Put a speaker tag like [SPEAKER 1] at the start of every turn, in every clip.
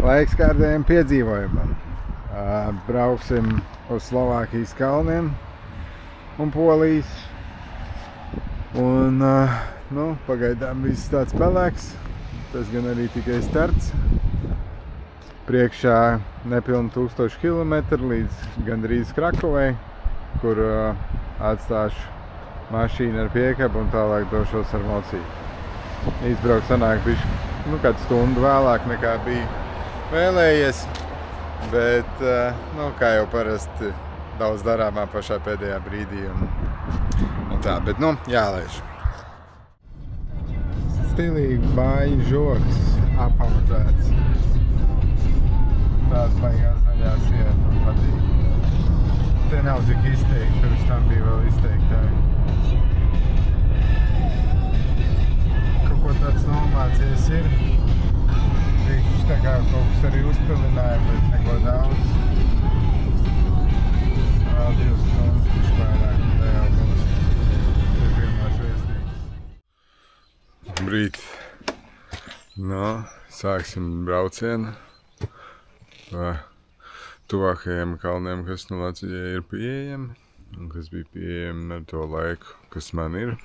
[SPEAKER 1] Laiks kārdējiem piedzīvojumam. Brauksim uz Slovākijas kalniem un Polijas. Un, pagaidām viss tāds pelēks. Tas gan arī tikai starts. Priekšā nepilni 1000 km līdz gandrīz Krakovai, kur atstāšu mašīnu ar piekabu un tālāk došos ar mocīti. Izbraukt sanāk bišķi, kādu stundu vēlāk nekā bija vēlējies, bet, kā jau parasti daudz darāmā pašā pēdējā brīdī un tā, bet, jālaiž. Stilīgi bāņu žoks apamatēts. Tās baigās zaļās iet un patīk. Te nav tik izteikti, pirms tam bija vēl izteiktāk. Kaut ko tāds nomācies ir. Viņš tā kā kaut kas arī uzpilināja, bet neko daudz. Vēl 2 stundas pišķi vairāk, un tā jau mums ir pirmās viesnīcas. Brīt. Sāksim braucienu pa tuvākajiem kalniem, kas Latvijai ir pieejami, un kas bija pieejami ar to laiku, kas man ir.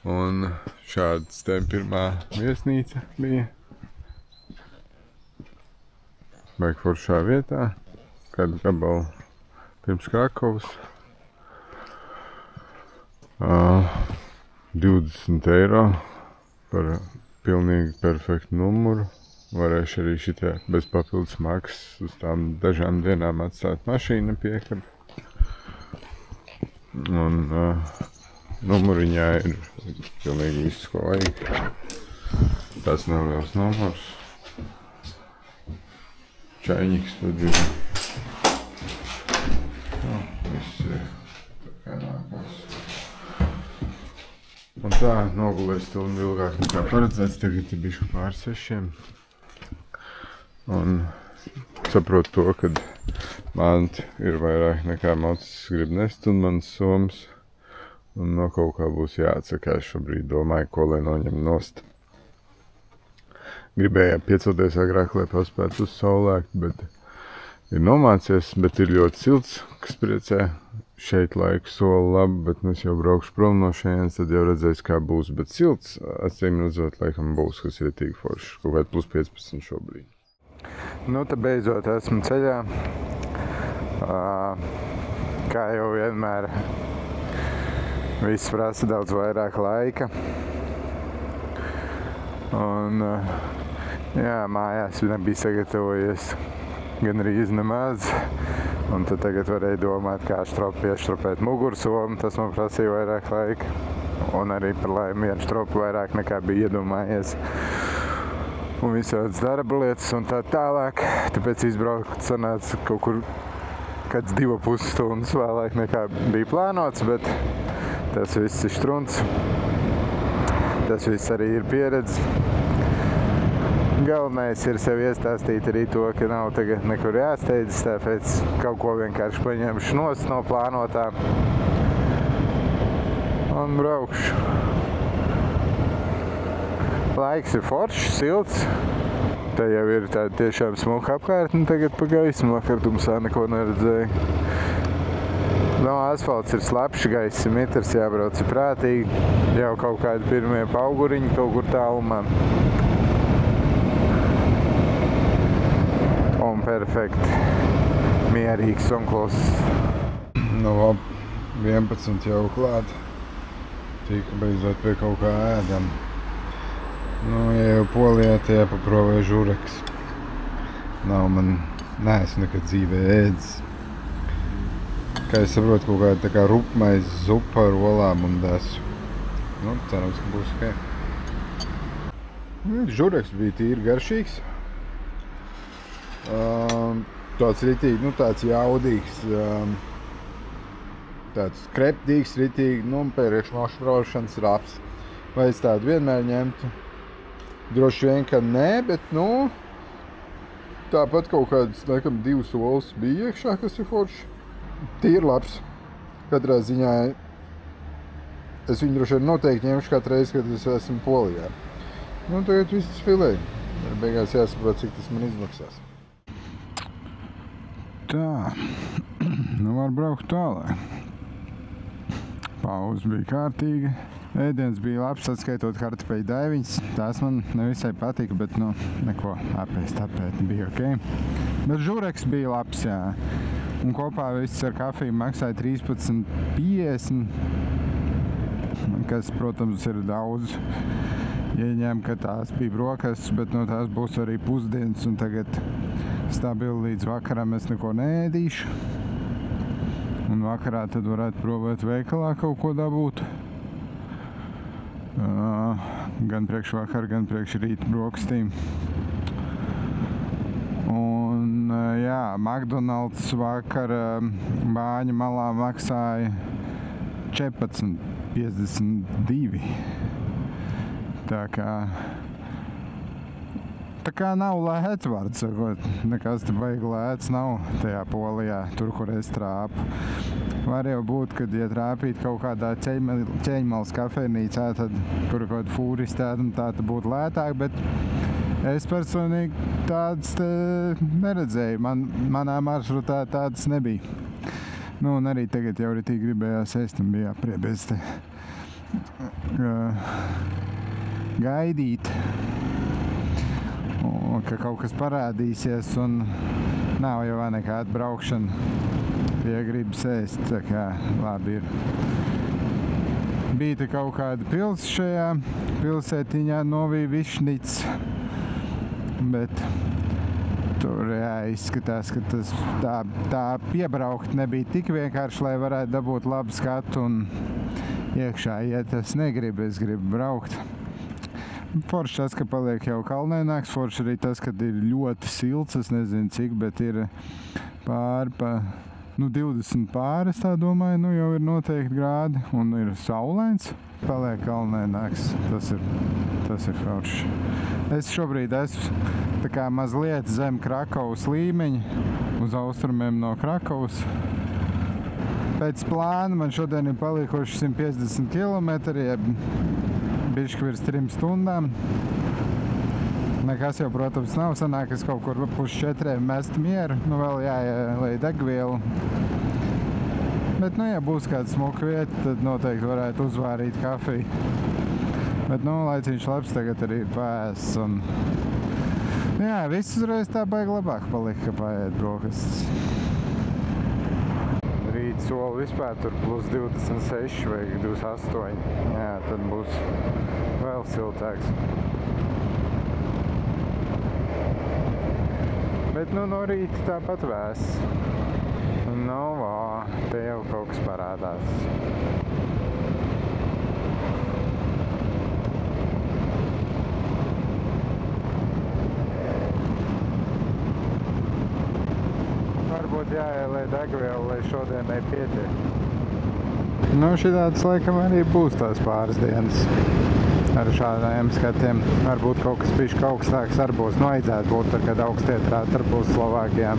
[SPEAKER 1] Un šāds te pirmā viesnīca bija. Baigi foršā vietā, kādu gabalu pirms Krakovas. 20 eiro par pilnīgi perfektu numuru. Varēšu arī šitie bez papildus maksas uz tām dažām dienām atstāt mašīnu piekabi. Un numuriņā ir pilnīgi viss, ko vajag. Tas neliels numurs. Čaiņiks pat bija. Viss ir tā kā nākās. Un tā nogulēs stundu ilgāk nekā paredzēts. Tagad ir bišķi pār 6. Un saprotu to, kad manti ir vairāk nekā mocis grib nest un mans somas. Un no kaut kā būs jāatsakās šobrīd. Domāju, ko lai noņem nost. Gribēju piecelties agrāk, lai paspētu uz saulēkt, bet ir nomācies, bet ir ļoti silts, kas priecē. Šeit laiku soli labi, bet es jau braukšu prom no šejienes, tad jau redzēs, kā būs. Bet silts, acīm redzot, laikam būs, kas ir tīk forši. Kaut kādi plus 15 šobrīd. Te beidzot esmu ceļā. Kā jau vienmēr, viss prasa daudz vairāk laika. Un, mājās nebija sagatavojies gan arī nemaz. Un tad tagad varēja domāt, kā pieštrupēt mugursomu. Tas man prasīja vairāk laika. Un arī par laimi vienu štropu vairāk nekā bija iedomājies. Un visādas darba lietas un tā tālāk. Tāpēc izbraukt sanāca kaut kur kāds 2,5 stundas vēlāk nekā bija plānots, bet tas viss ir štrunts. Tas viss arī ir pieredze. Galvenais ir sev iestāstīt arī to, ka nav tagad nekur jāsteidzas, tāpēc kaut ko vienkārši paņemšu nost no plānotā un braukšu. Laiks ir foršs, silts. Te jau ir tāda tiešām smuka apkārtne tagad pa gaismu. Vakar tumsā neko neredzēju. Asfalts ir slapšs, gaiss ir mitrs, jābrauc prātīgi. Jau kaut kādi pirmie pauguriņi kaut kur tālumā. Un perfekti, mierīgs un kluss. 11 jau klāt. Tika beidzot pie kaut kā ēdam. Ja jau Polijā tie jāpaprovē žureks. Neesmu nekad dzīvē ēdis. Kā es saprotu, kaut kāda tā kā rupmais zupa ar olām un desu. Cerams, ka būs ok. Žureks bija tīri garšīgs. Tāds ritīgi, tāds jaudīgs, tāds kreptīgs, ritīgi, priekš mašu braušanas raps. Vai es tādu vienmēr ņemtu? Droši vien, ka nē, bet, tāpat kaut kādas, laikam, 2 solis bija iekšā, kas ir forši. Tīri labs. Katrā ziņā es viņu droši vien noteikti ņemšu katru reizi, kad es esmu Polijā. Tagad viss filē. Beigās jāsaprot, cik tas man izmaksās. Tā, nu var braukt tālāk. Pauze bija kārtīga. Ēdiens bija labs, atskaitot kartupeļu daiviņas. Tās man nevisai patika, bet, nu, neko apēst bija ok. Bet žureks bija labs, jā. Un kopā viss ar kafiju maksāja 13,50, kas, protams, ir daudz. Ieņem, ka tās bija brokastis, bet no tās būs arī pusdienas, un tagad stabili līdz vakaram es neko neēdīšu. Un vakarā tad varētu probēt veikalā kaut ko dabūt. Gan priekš vakar, gan priekš rīta brokastīm. Un jā, McDonald's vakar Bāņa malā maksāja 14,52. Tā kā nav lēts, var sakot. Nekas te baigi lēts nav tajā Polijā, tur, kur es trāpu. Var jau būt, kad, ja trāpīt kaut kādā ķeņmalas kafejnīcā, tad kur kaut kāda fūristēta un tā būtu lētāk, bet es personīgi tādas neredzēju. Manā maršrutā tādas nebija. Nu, un arī tagad jau ritīgi gribējās ēst un bija apriebies te gaidīt, ka kaut kas parādīsies, un nav jau nekāda braukšana. Ja gribas ēst, tā kā labi ir. Bija te kaut kāda pils šajā pilsētiņā, Novī Višnic, bet tur izskatās, ka tas tā piebraukt nebija tik vienkārši, lai varētu dabūt labu skatu un iekšā iet. Es negribu, es gribu braukt. Forši tas, ka paliek jau kalnēnāks, forši arī tas, kad ir ļoti silts, es nezinu cik, bet ir pāri pa 20 pāri, es tā domāju, nu jau ir noteikti grādi un ir saulains. Paliek kalnēnāks, tas ir forši. Es šobrīd esmu tā kā mazliet zem Krakovas līmeņa, uz austrumiem no Krakovas. Pēc plāna man šodien ir palikuši 150 km, jeb bišķi virs 3 stundām. Nekas jau, protams, nav. Sanāk, es kaut kur pus 4 mestu mieru. Nu, vēl jāielej degvielu. Bet, nu, ja būs kāda smuka vieta, tad noteikti varētu uzvārīt kafiju. Bet, nu, laiciņš labs tagad arī ir paēsts. Un jā, viss uzreiz tā baigi labāk palika, ka paēd brokastis. Rīt soli vispār tur plus 26 vai 28. Jā, tad būs vēl siltāks. Bet, nu, no rīta tāpat vēss. Nu, te jau kaut kas parādās. Varbūt jāielē degvielu, lai šodienai pietiek. Nu, šitāds laikam arī būs tās pāris dienas ar šādiem skatiem. Varbūt kaut kas bišķi augstāks arī būs. Nu, vajadzētu būt, tad, kad augstietrāt ar būs Slovākijām.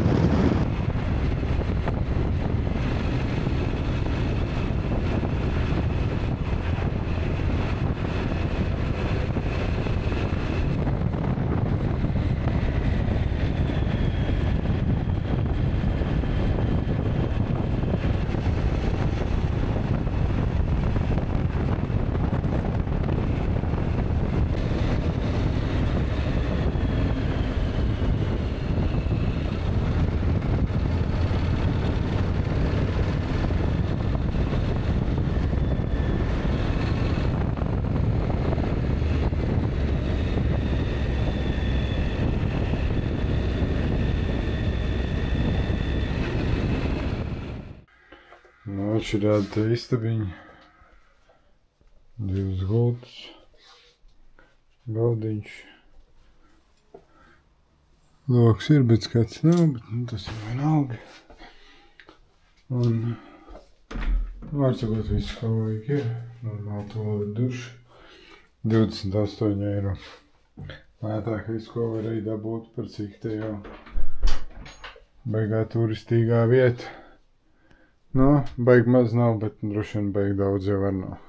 [SPEAKER 1] Atšķirāda te istabiņa, 2 gultas, galdiņš. Loks ir, bet skats nav, bet tas ir vienalga. Un vārdsakot visu, kā vajag ir. Normāli tualeta duša, 28 eiro. Lētākais, ko var arī dabūt, par cik te jau baigā turistīgā vieta. Nu, baigi maz nav, bet droši vien baigi daudz jau var nav.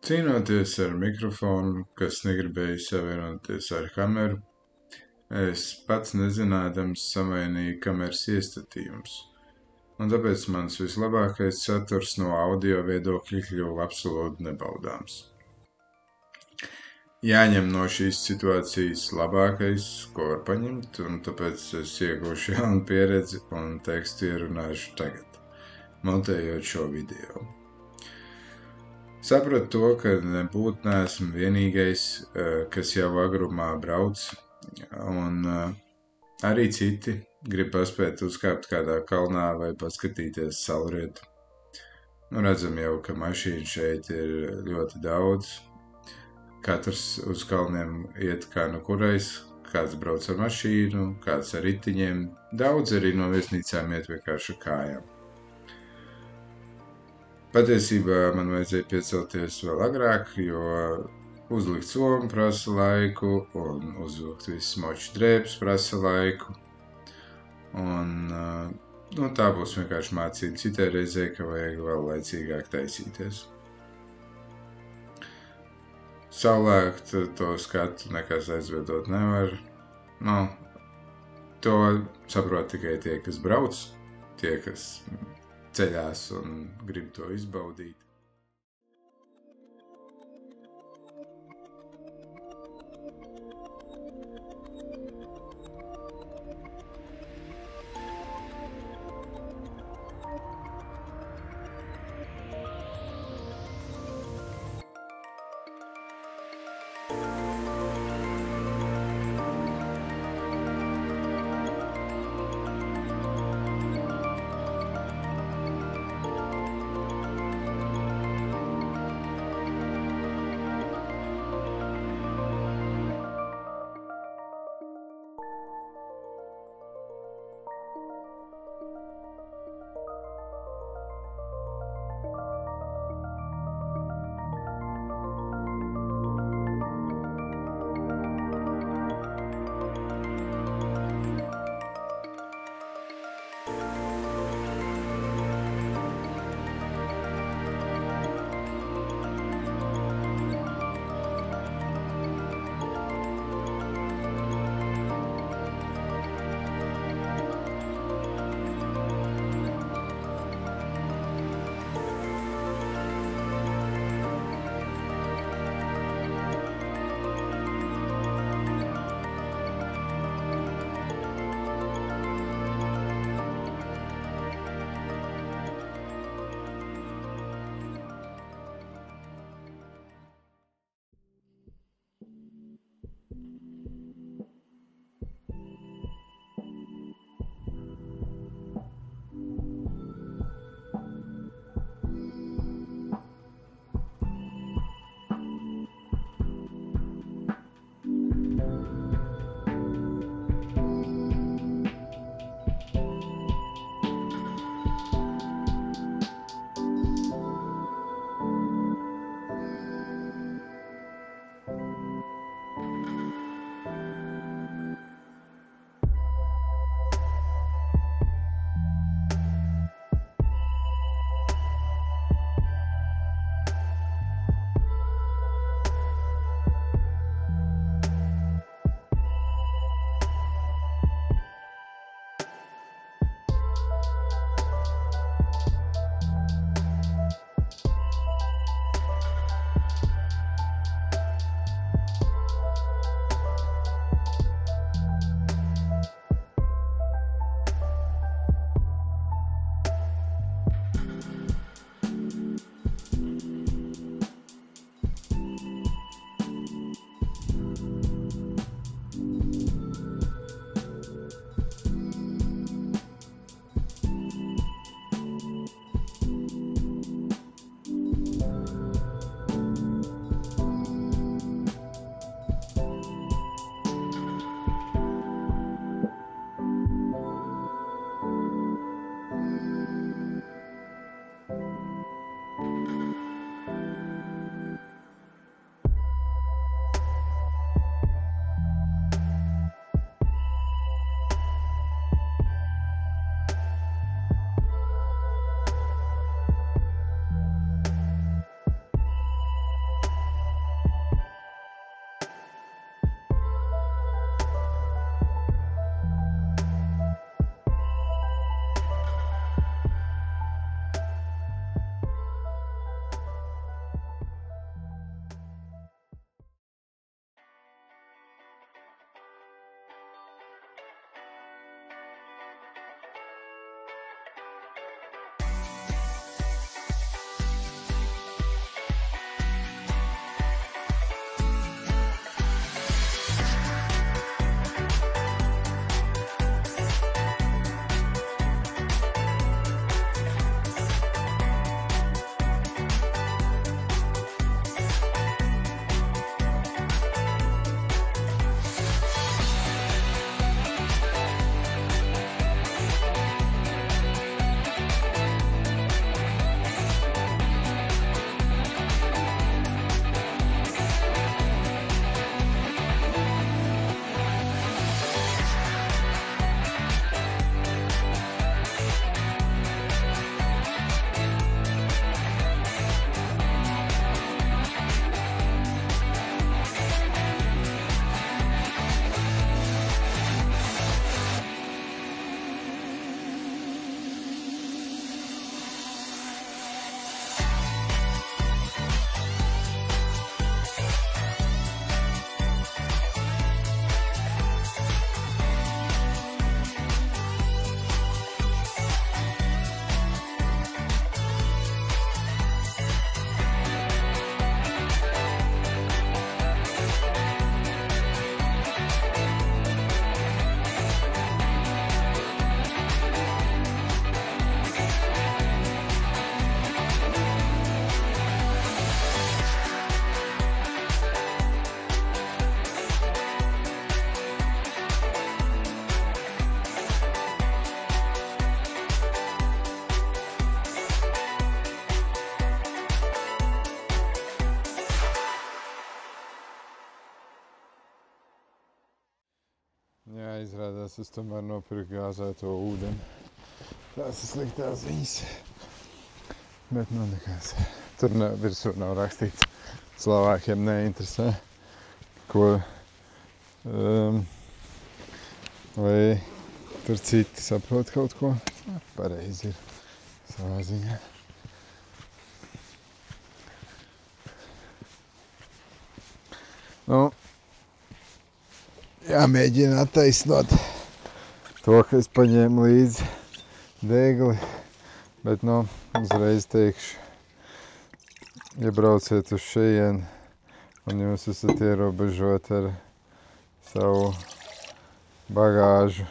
[SPEAKER 1] Cīnoties ar mikrofonu, kas negribēja savienoties ar kameru, es pats nezinādams samainīju kameras iestatījums. Un tāpēc mans vislabākais saturs no audio viedokļa kļuva absolūti nebaudāms. Jāņem no šīs situācijas labākais, ko var paņemt, un tāpēc es iegūšu jaunu pieredzi un tekstu ierunāšu tagad, montējot šo video. Sapratu to, ka nebūtu neesmu vienīgais, kas jau agrumā brauc, un arī citi grib paspēt uzkāpt kādā kalnā vai paskatīties saulrietu. Redzam jau, ka mašīnu šeit ir ļoti daudz. Katrs uz kalniem iet kā nu kurais, kāds brauc ar mašīnu, kāds ar ritiņiem. Daudz arī no viesnīcām iet vienkārši ar kājām. Patiesībā man vajadzēja piecelties vēl agrāk, jo uzlikt somu prasa laiku un uzvilkt visu moču drēbes prasa laiku. Un tā būs vienkārši mācība citai reizē, ka vajag vēl laicīgāk taisīties. Saulēkt to skatu nekas aizvedot nevar. To saprot tikai tie, kas brauc, tie, kas ceļās un grib to izbaudīt. Jā, izrādās, es tomēr nopirku gāzēto ūdeni. Tās ir sliktās ziņas. Bet nu nekas. Tur virsū nav rakstīts. Slovākiem neinteresē, ko vai tur citi saprot kaut ko. Pareizi ir savā ziņā. Nu, jāmēģina attaisnot to, ka es paņēmu līdzi degli, bet, nu, uzreiz teikšu, ja brauciet uz šejieni un jūs esat ierobežot ar savu bagāžu,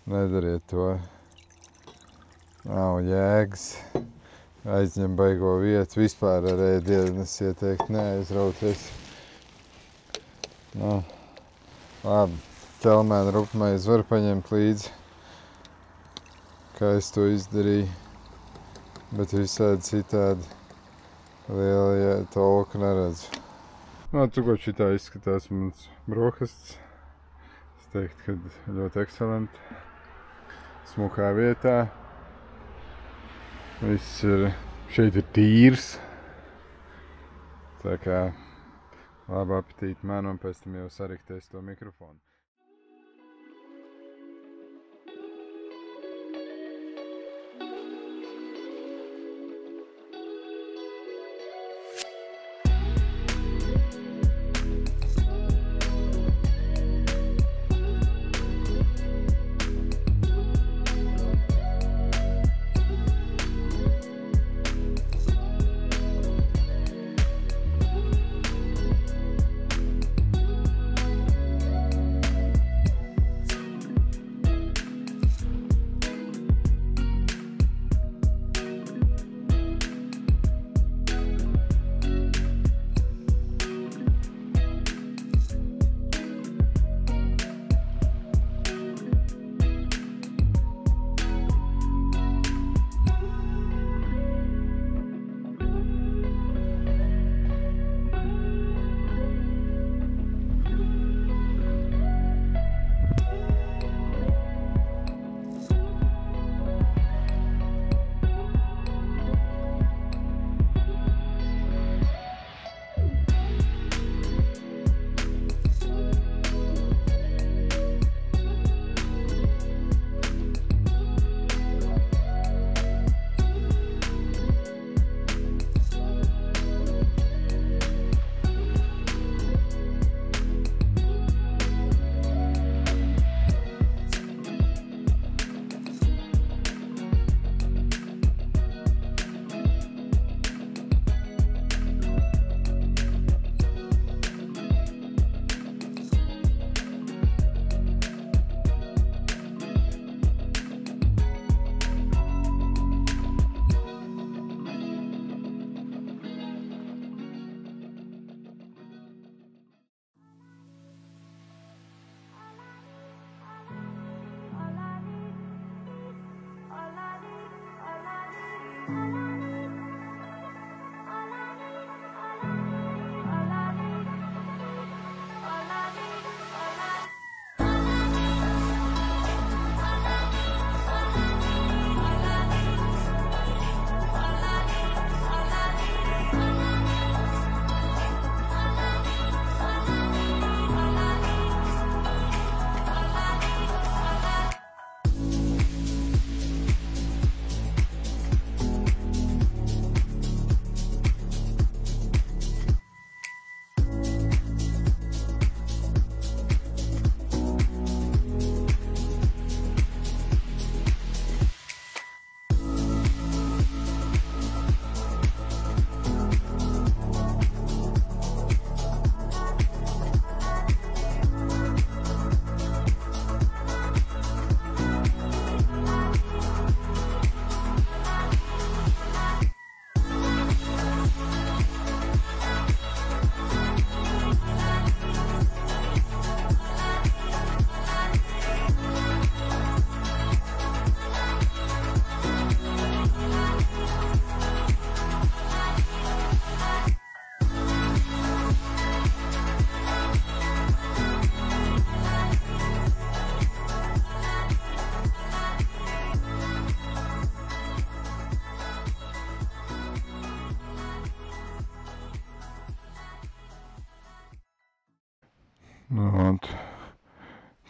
[SPEAKER 1] nedariet to. Nav jēgas, aizņem baigo vietu, vispār ar ēdienu es ieteiktu neaizrauties. Nu, labi, ķelmēnu rupmaizi var paņemt līdzi, kā es to izdarīju, bet visādi citādi liela tolku neredzu. Nu, tukot šitā izskatās mans brokasts. Es teiktu, ka ļoti ekscelenti. Smukā vietā. Viss ir, šeit ir tīrs. Tā kā labu apetīti man un pēc tam jau sariktēs to mikrofonu.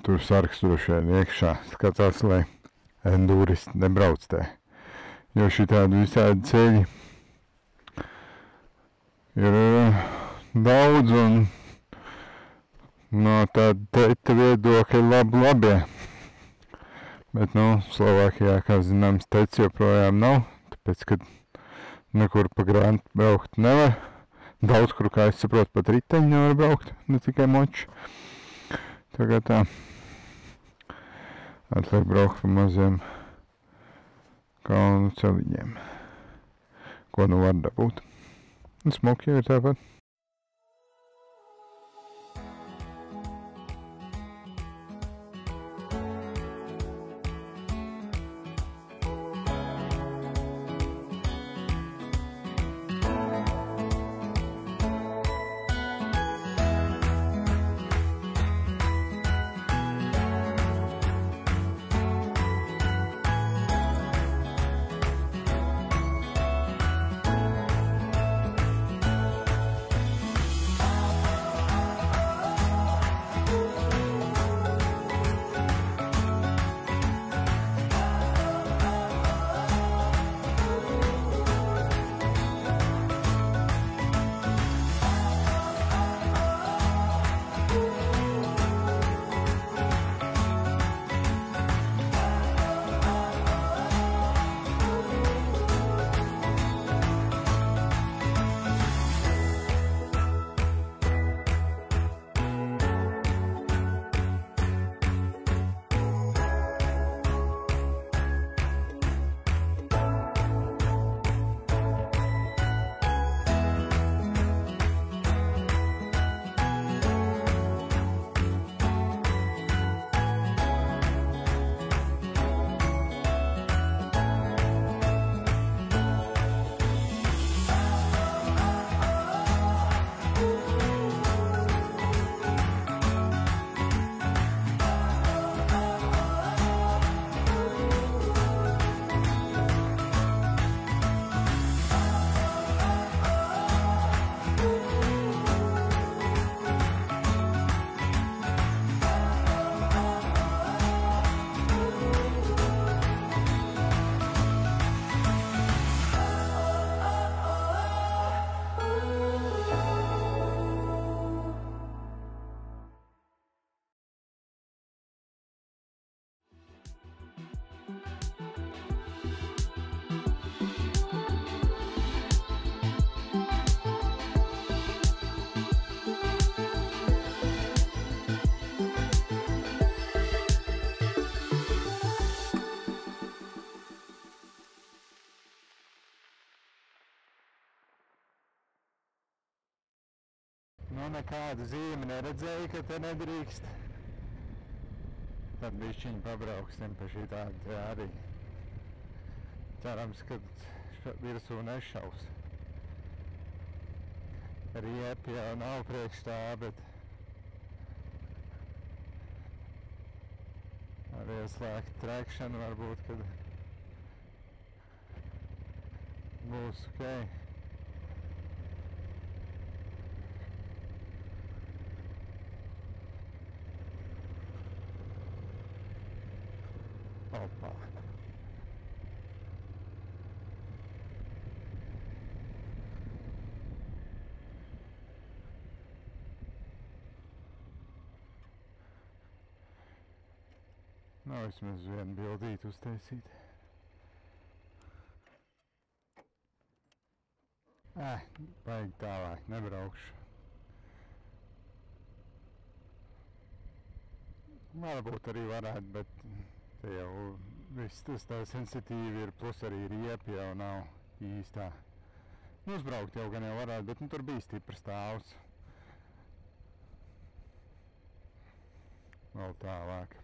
[SPEAKER 1] tur sargs droši vien iekšā. Skatās, lai endūristi nebrauc te. Jo šitādi visādi ceļi ir daudz un no tāda teita viedokļa labie. Bet, Slovākijā, kā zināms, teicis joprojām nav, tāpēc, ka nekur pa grantu braukt nevar. Daudz, kur, kā es saprotu, pat riteņi nevar braukt, ne tikai moči. Tagad tā. Atliek braukt pa maziem kalnu celiņiem. Ko nu var dabūt. Un smuki ir tāpat. Nekādu zīmi neredzēju, ka te nedrīkst. Tad bišķiņi pabrauksim pa šī tādu arī. Cerams, ka virsū nešaus. Riepi jau nav priekš tā, bet ar ieslēgt trekšanu varbūt, kad būs ok. Opa. Vismaz vienu bildīti uztaisīt. Baigi tālāk, nebraukšu. Varbūt arī varētu, bet te jau viss tas tā sensitīvi ir, plus arī riepi jau nav īstā. Uzbraukt jau gan jau varētu, bet tur bija stiprs stāvs. Vēl tālāk.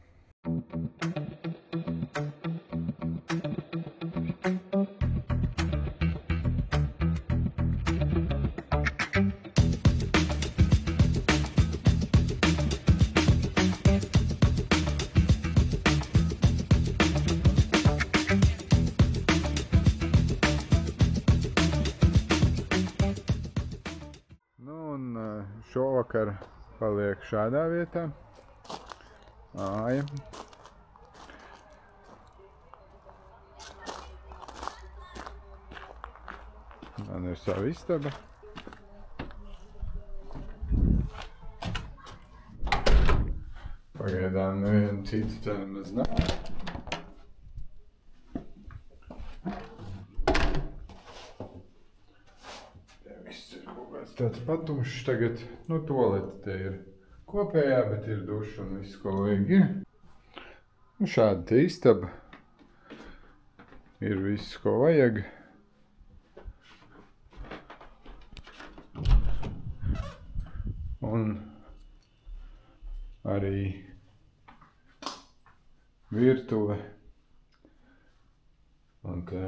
[SPEAKER 1] Šovakar paliek šādā vietā. māja. Man ir sava istaba. Pagaidām nevienu citu te nemaz nav. Te viss ir kaut kāds tāds patumšs tagad. Nu, tualete te ir kopējā, bet ir duša un viss, ko vajag ir. Nu, šāda te istaba. Ir viss, ko vajag. Un arī virtuve. Un te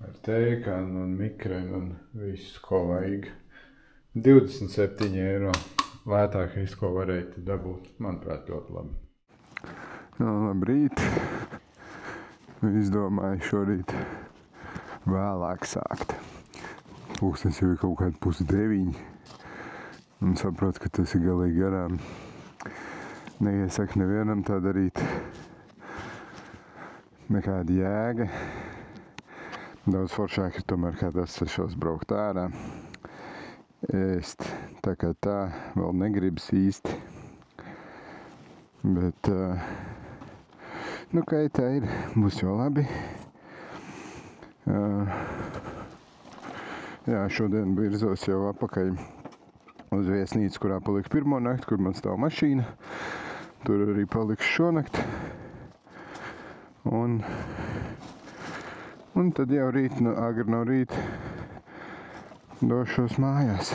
[SPEAKER 1] ar tēkanu un mikrenu un visu, ko vajag. 27 eiro. Lētākais, ko varēja dabūt. Manuprāt, ļoti labi. Labrīt. Izdomāju šorīt vēlāk sākt. Pūkstens jau ir kaut kādi 8:30. Un saprotu, ka tas ir galīgi garām. Neiesaku nevienam tā darīt. Nekāda jēga. Daudz foršāk ir tomēr kādās sešos braukt ārā. Ēst tā kā tā, vēl negribas īsti. Bet, nu kā tā ir, būs jau labi. Jā, šodien virzos jau apakaļ uz viesnīcu, kurā palika pirmo nakti, kur man stāv mašīna. Tur arī paliks šonakt. Un tad jau rīt, agri no rīta došos mājās.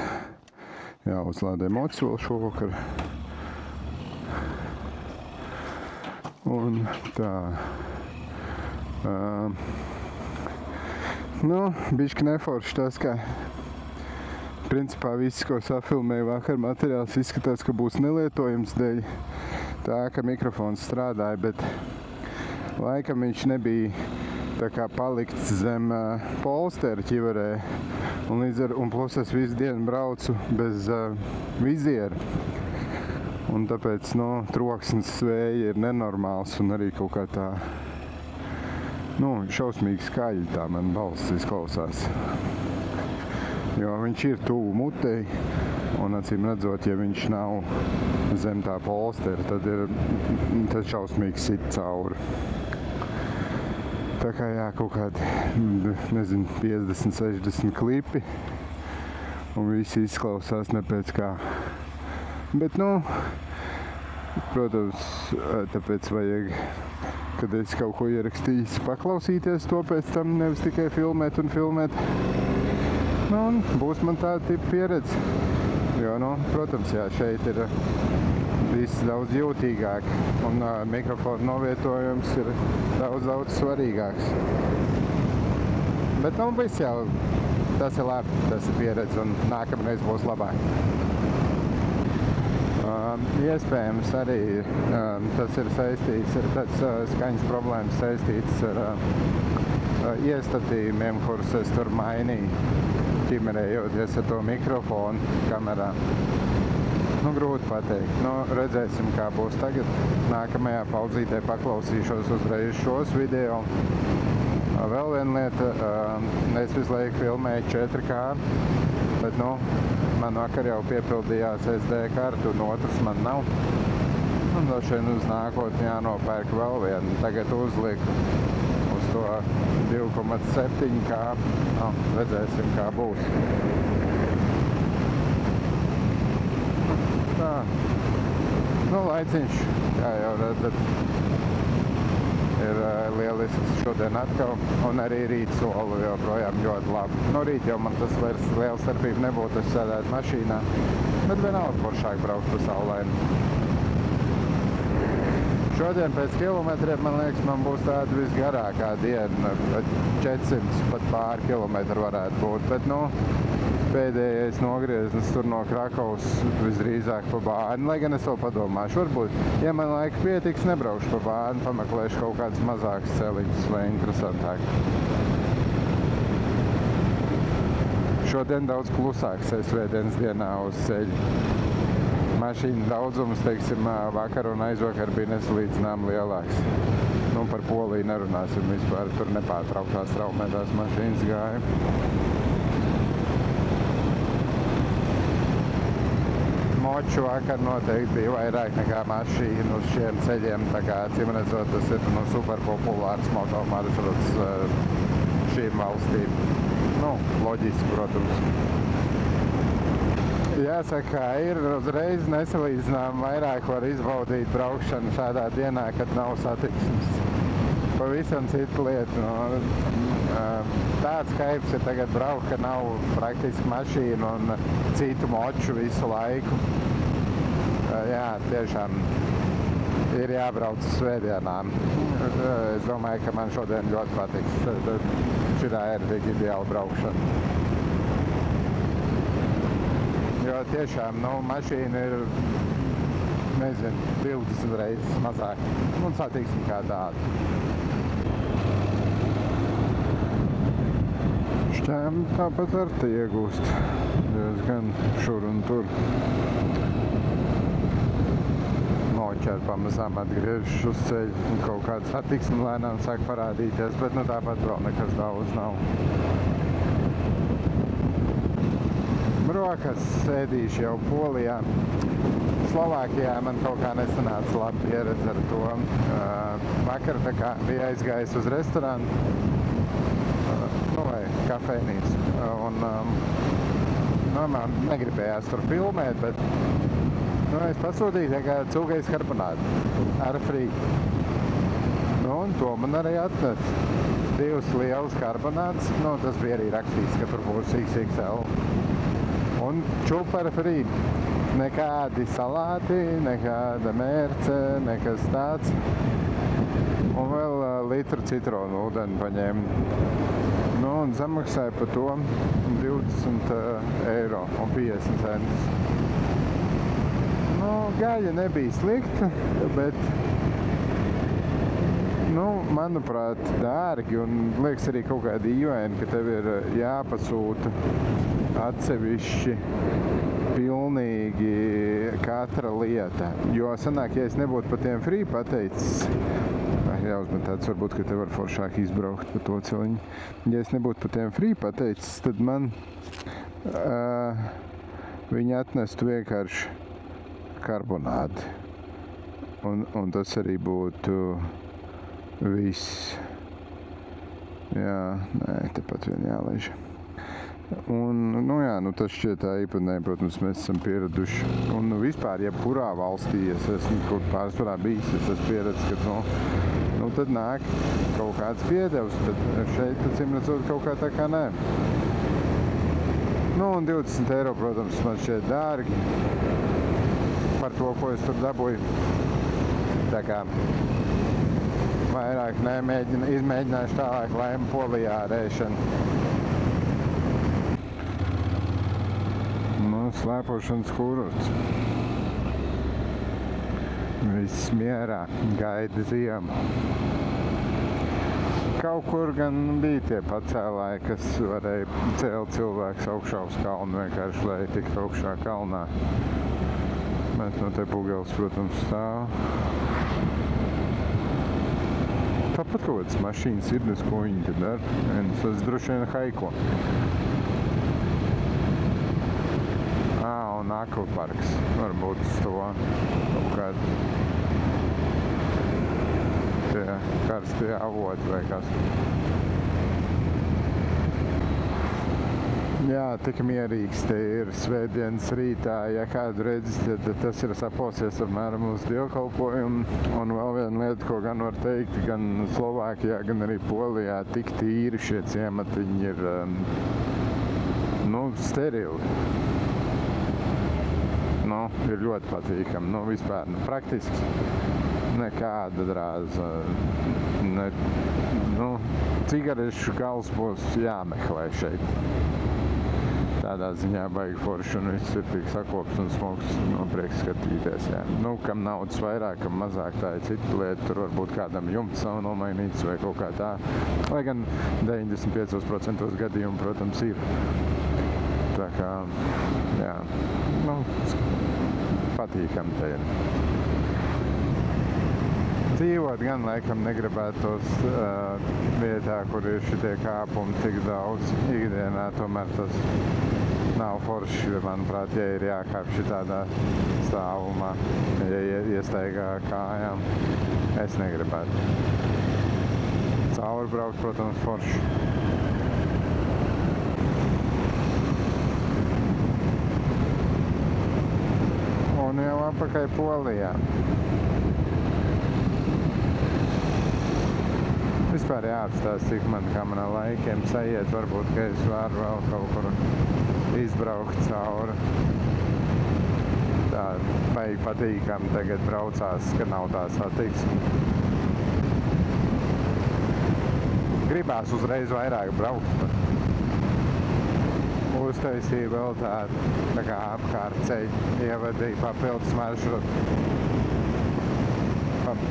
[SPEAKER 1] Jā, uzlādē mocis vēl šovakar. Un tā. Nu, bišķi neforši tas, ka principā viss, ko safilmēju vakar, materiāls izskatās, ka būs nelietojams dēļ tā, ka mikrofons strādāja, bet laikam viņš nebija tā kā palikts zem polstera ķiverē. Un plus es visu dienu braucu bez viziera. Un tāpēc, troksnis vēja ir nenormāls un arī kaut kā tā, šausmīgi skaļi tā man balss izklausās. Jo viņš ir tuvu mutei, un acīm redzot, ja viņš nav zem tā polstera, tad šausmīgi sit cauri. Tā kā jā, kaut kādi, 50-60 klipi, un visi izklausās ne pēc kā. Bet, protams, tāpēc vajag, kad es kaut ko ierakstījis, paklausīties to pēc tam, nevis tikai filmēt un filmēt. Un būs man tāda tipa pieredze, jo, protams, jā, šeit ir viss daudz jūtīgāk, un mikrofona novietojums ir daudz svarīgāks. Bet, viss jau, tas ir labi, tas ir pieredze, un nākamreiz būs labāk. Iespējams arī tas ir saistīts ar tāds skaņas problēmas saistīts ar iestatījumiem, kurus es tur mainīju, ķimerējoties ar to mikrofonu kamerā. Grūti pateikt. Redzēsim, kā būs tagad. Nākamajā paudzītē paklausīšos uzreiz šos video. Vēl viena lieta, es visu laiku filmēju 4K, bet, man vakar jau piepildījās SD kartu, un otrs man nav. Un došien uz nākotni jānopērk vēl vienu. Tagad uzliku uz to 2,7K. Redzēsim, kā būs. Tā. Laiciņš, kā jau redzat, ir lielisks šodien atkal, un arī rīt solu joprojām ļoti labi. Rīt jau man tas vairs liela starpība nebūtu, es sēdētu mašīnā, bet vienalga foršāk braukt pa saulaini. Šodien pēc kilometriem, man liekas, man būs tāda visgarākā diena, 400 pat pāri kilometru varētu būt, bet, pēdējais nogrieznis tur no Krakovas visdrīzāk pa Bārni, lai gan es vēl padomāšu. Varbūt, ja man laika pietiks, nebraukšu pa Bārni, pameklēšu kaut kādas mazākas celiņas vai interesantāk. Šodien daudz klusāks svētdienas dienā uz ceļu. mašīnu daudzums, teiksim, vakar un aizvakar bija nesalīdzinām lielāks. Nu, par Poliju nerunāsim vispār, tur nepārtrauktās traumētās mašīnas gāja. Moču vakar noteikti bija vairāk nekā mašīnu uz šiem ceļiem, tā kā, acīm redzot, tas ir super populārs motomaršruts šīm valstīm. Nu, loģiski, protams. Jāsaka, ir uzreiz nesalīdzinām vairāk var izbaudīt braukšanu šādā dienā, kad nav satiksmes. Pavisam cita lieta. Tāds kaips ir tagad braukt, ka nav praktiski mašīnu un citu moču visu laiku. Jā, tiešām ir jābrauc uz svētdienām. Es domāju, ka man šodien ļoti patiks. Šitā ir tik ideāla braukšana. Jo tiešām, mašīna ir, nezinu, 20 reizes mazāk. Un satiksmi kā tāda. Šķēm tāpat ar te iegūst. Diezgan šur un tur. Moči ar pamazām atgriežas uz ceļu. Un kaut kāda satiksme lēnām sāk parādīties, bet tāpat vēl nekas daudz nav. Brokas sēdīšu jau Polijā. Slovākijā man kaut kā nesanāca laba pieredze ar to. Vakar tā kā bija aizgājis uz restorānu, vai kafejnīcu. Un man negribējās tur filmēt, bet es pasūtīju cūgais karbonādu ar frī. Un to man arī atnes. 2 liels karbonāds. Tas bija arī rakstīts, ka tur būs XXL. Un čupa ar frī. Nekādi salāti, nekāda mērce, nekas tāds. Un vēl litru citronu ūdeni paņēma. Un samaksāja par to 20 eiro un 50 centus. Gaļa nebija slikta, bet, manuprāt, dārgi un liekas arī kaut kādi dīvaini, ka tev ir jāpasūta atsevišķi pilnīgi katra lieta. Jo sanāk, ja es nebūtu par tiem frī pateicis, jāuzmet tāds, varbūt, ka te var foršāk izbraukt pa to celiņu. Ja es nebūtu par tiem frī pateicis, tad man viņi atnestu vienkārši karbonādi. Un tas arī būtu viss. Jā, nē, tepat vien jālaiž. Un, tas šķiet tā īpatnē, protams, mēs esam pieraduši. Un vispār, jebkurā valstī es esmu kaut pārsvarā bijis, es esmu pieredzis, ka, tad nāk kaut kāds piedevs, bet šeit, acīm redzot, kaut kā tā kā nē. Un 20 eiro, protams, man šķiet dārgi par to, ko es tur dabūju. Tā kā vairāk izmēģināšu tālāk laimu Polijā ar ēšanu. Slēpošanas kurorts. Viss mierā, gaida ziemu. Kaut kur gan bija tie pacēlāji, kas varēja celt cilvēks augšā uz kalnu vienkārši, lai tiktu augšā kalnā. Bet no te pugels, protams, stāv. Tāpat kaut kāds mašīnas ir, ko viņi te dara. Tas droši vien haiko. Un akvaparks. Varbūt uz to kaut kādu tie karstie avoti vai kas. Jā, tik mierīgs te ir svētdienas rītā. Ja kādu redzi, tad tas ir saposies apmēram uz dievkalpojumu. Un vēl viena lieta, ko gan var teikt, gan Slovākijā, gan arī Polijā, tik tīri šie ciematiņi ir, sterili. Ir ļoti patīkami. Vispār praktiski nekāda drāza. Cigarešu gals būs jāmeklē šeit. Tādā ziņā baigi forši un viss ir tik sakops un smogs. Prieks skatīties. Jā. Kam naudas vairāk, kam mazāk, tā ir cita lieta. Tur varbūt kādam jumts nav nomainīts vai kaut kā tā. Lai gan 95% gadījumu, protams, ir. Tā kā, jā, patīkami te ir. Dzīvot gan laikam negribētos vietā, kur ir šitie kāpumi tik daudz. Ikdienā tomēr tas nav forši, manuprāt, ja ir jākāp šitādā stāvumā, ja iestaigā kājām. Es negribētu. Cauri braukt, protams, forši. Un jau apakaļ Polijā. Vispār jāatstās, cik man kamerā laikiem saiet, varbūt, ka es varu vēl kaut kur izbraukt cauri. Tā baigi patīkami tagad braucās, ka nav tā satiksme. Gribās uzreiz vairāk braukt. Uztaisīja vēl tā kā apkārtceļu, ievadīja papildus maršrutu.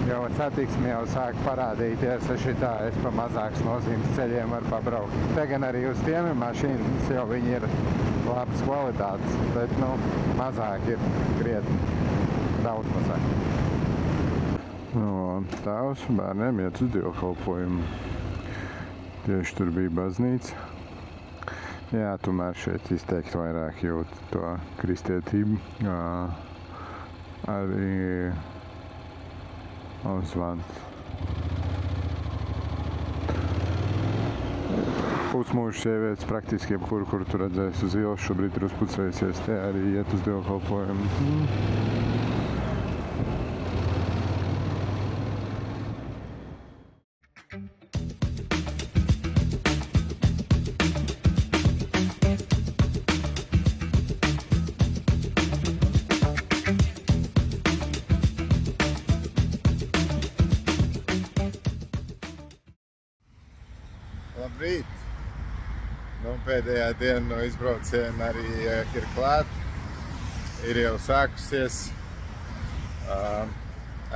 [SPEAKER 1] Jau satiksme jau sāk parādīties, šitā es pa mazāks nozīmes ceļiem varu pabraukt. Te gan arī uz tiem mašīnas, jau viņi ir labas kvalitātes, bet, mazāk ir krietni, daudz mazāk. Tēvs bērniem iet uz dievkalpojumu. Tieši tur bija baznīca. Jā, tomēr šeit izteikti vairāk jūt to kristietību. Arī Osvalds. Pusmūžu sievietes praktiski jebkuru, kur tu redzēsi uz ielas, šobrīd ir uzpucējusies, te arī iet uz dievkalpojumu. Labrīt! Pēdējā diena no izbrauciena arī ir klāt. Ir jau sākusies.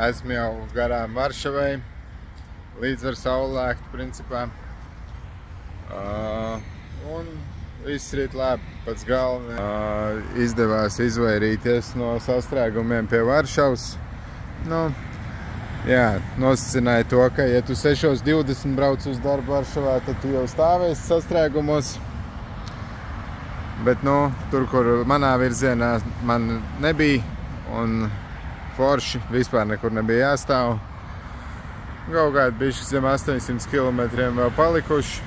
[SPEAKER 1] Esmu jau garām Varšavai, līdz ar saulēktu principā. Un viss rīt labi, pats galvenais. Izdevās izvairīties no sastrēgumiem pie Varšavas. Jā, nosacināja to, ka, ja tu 6:20 brauc uz darbu Varšavā, tad tu jau stāvēsi sastrēgumos. Bet, tur, kur manā virzienā man nebija un forši, vispār nekur nebija jāstāv. Kaut kādi bišķi zem 800 kilometriem vēl palikuši.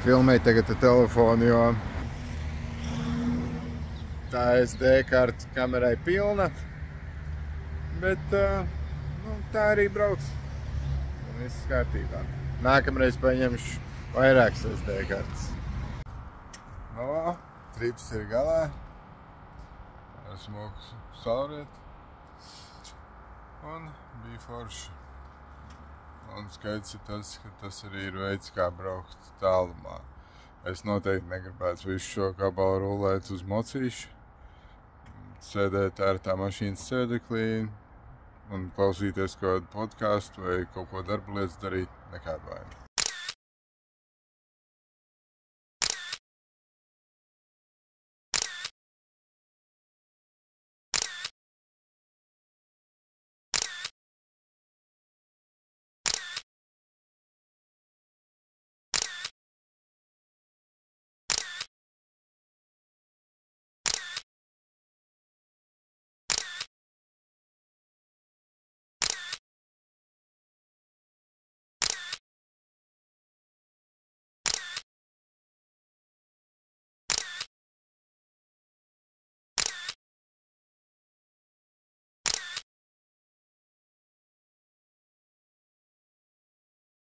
[SPEAKER 1] Filmēju tagad ar telefonu, jo tā SD karta kamerai pilna. Bet tā arī brauc. Un viss kārtībā. Nākamreiz paņemšu vairākas SD kartas. Trips ir galā. Esmu sauriet. Un bija forši. Un skaidrs ir tas, ka tas arī ir veids, kā braukt tālumā. Es noteikti negribētu visu šo gabalu rulēt uz mocīšu. Sēdēt ērtā mašīnas sēdeklī un klausīties kādu podcastu vai kaut ko darba lietas darīt, nekādu vainu.